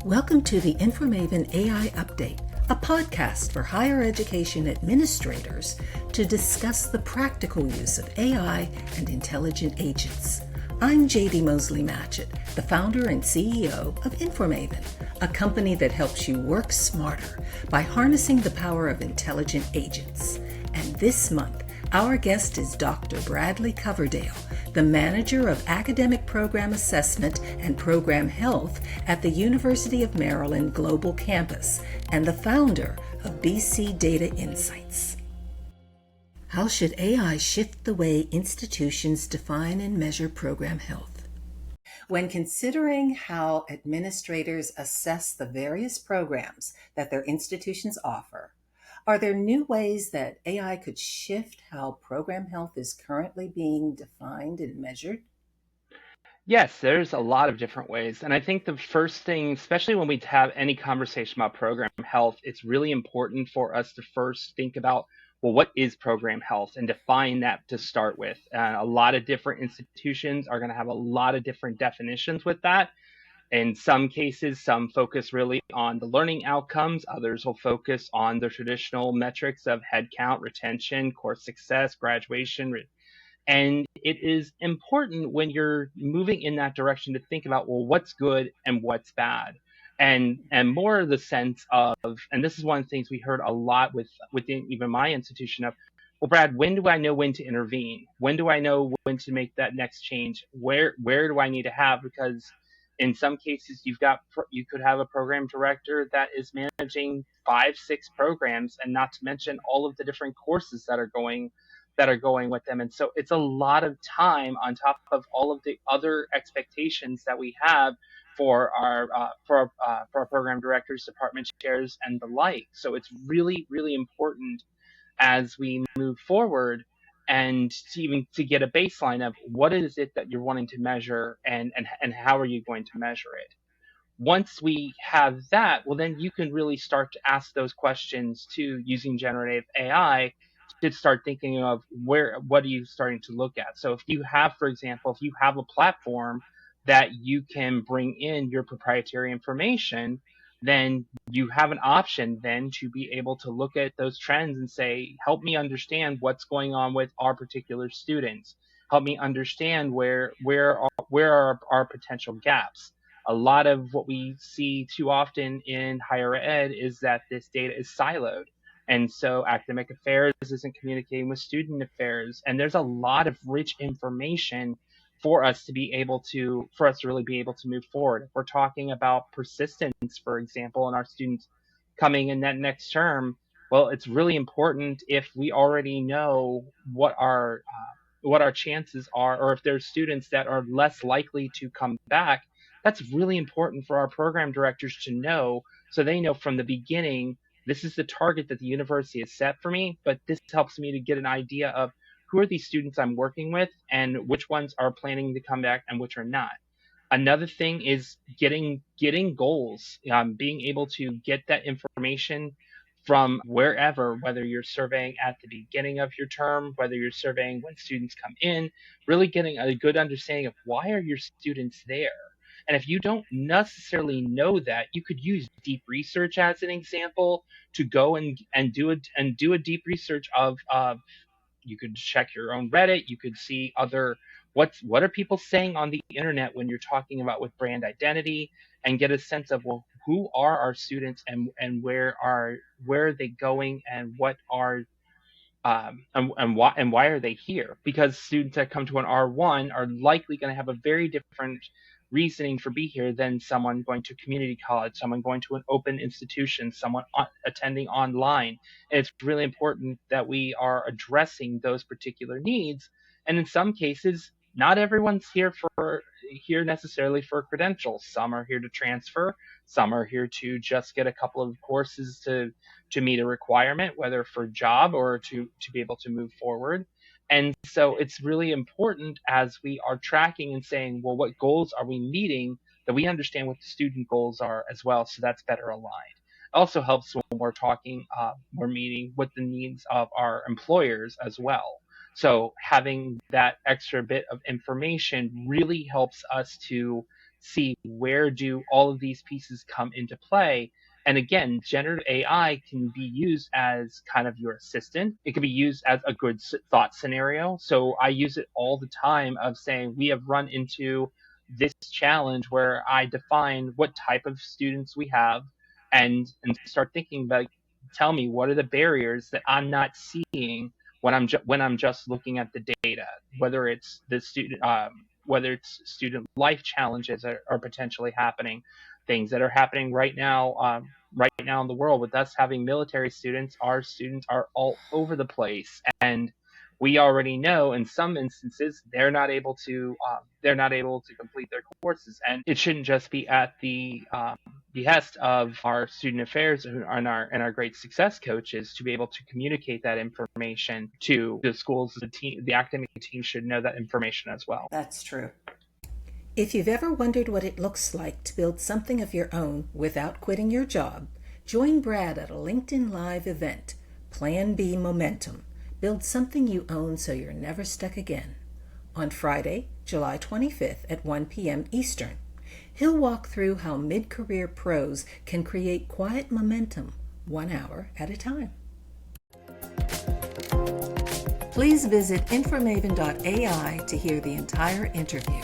Welcome to the InforMaven AI Update, a podcast for higher education administrators to discuss the practical use of AI and intelligent agents. I'm Mosley-Matchett, the founder and CEO of InforMaven, a company that helps you work smarter by harnessing the power of intelligent agents. And this month, our guest is Dr. Bradley Coverdale, the Manager of Academic Program Assessment and Program Health at the University of Maryland Global Campus and the founder of BC Data Insights. How should AI shift the way institutions define and measure program health? When considering how administrators assess the various programs that their institutions offer, are there new ways that AI could shift how program health is currently being defined and measured? Yes, there's a lot of different ways. And I think the first thing, especially when we have any conversation about program health, it's really important for us to first think about, well, what is program health and define that to start with. And a lot of different institutions are going to have a lot of different definitions with that. In some cases, some focus really on the learning outcomes. Others will focus on the traditional metrics of headcount, retention, course success, graduation. And it is important when you're moving in that direction to think about, well, what's good and what's bad. And more the sense of, and this is one of the things we heard a lot within even my institution of, well, Brad, when do I know when to intervene? When do I know when to make that next change? Where do I need to have? Because in some cases, you could have a program director that is managing 5-6 programs, and not to mention all of the different courses that are going with them. And so it's a lot of time on top of all of the other expectations that we have for our program directors, department chairs, and the like. So it's really, really important as we move forward and to get a baseline of what is it that you're wanting to measure and how are you going to measure it. Once we have that, well, then you can really start to ask those questions too using generative AI to start thinking of what are you starting to look at. So if you have, for example, if you have a platform that you can bring in your proprietary information, then you have an option then to be able to look at those trends and say, help me understand what's going on with our particular students. Help me understand where are our potential gaps. A lot of what we see too often in higher ed is that this data is siloed. And so academic affairs isn't communicating with student affairs. And there's a lot of rich information for us to really be able to move forward. If we're talking about persistence, for example, and our students coming in that next term, well, it's really important if we already know what our chances are, or if there's students that are less likely to come back. That's really important for our program directors to know, so they know from the beginning, this is the target that the university has set for me, but this helps me to get an idea of who are these students I'm working with and which ones are planning to come back and which are not. Another thing is getting goals, being able to get that information from wherever, whether you're surveying at the beginning of your term, whether you're surveying when students come in, really getting a good understanding of why are your students there. And if you don't necessarily know that, you could use deep research as an example to go and do a deep research of you could check your own Reddit, you could see what are people saying on the internet when you're talking about with brand identity, and get a sense of, well, who are our students and where are they going and what are and why are they here? Because students that come to an R1 are likely going to have a very different reasoning for be here than someone going to community college, someone going to an open institution, someone attending online. And it's really important that we are addressing those particular needs. And in some cases, not everyone's here necessarily for credentials. Some are here to transfer. Some are here to just get a couple of courses to meet a requirement, whether for job or to be able to move forward. And so it's really important as we are tracking and saying, well, what goals are we meeting, that we understand what the student goals are as well, so that's better aligned. It also helps when we're meeting with the needs of our employers as well. So having that extra bit of information really helps us to see where do all of these pieces come into play. And again, generative AI can be used as kind of your assistant. It can be used as a good thought scenario. So I use it all the time of saying we have run into this challenge where I define what type of students we have and start thinking about, tell me what are the barriers that I'm not seeing when I'm just looking at the data, whether it's the student whether it's student life challenges that are potentially happening, things that are happening right now in the world with us having military students. Our students are all over the place, and we already know in some instances they're not able to complete their courses, and it shouldn't just be at the behest of our student affairs and our great success coaches to be able to communicate that information to the schools. The academic team should know that information as well. That's true. If you've ever wondered what it looks like to build something of your own without quitting your job, join Brad at a LinkedIn Live event, Plan B Momentum. Build something you own so you're never stuck again. On Friday, July 25th at 1 p.m. Eastern. He'll walk through how mid-career pros can create quiet momentum 1 hour at a time. Please visit InforMaven AI to hear the entire interview.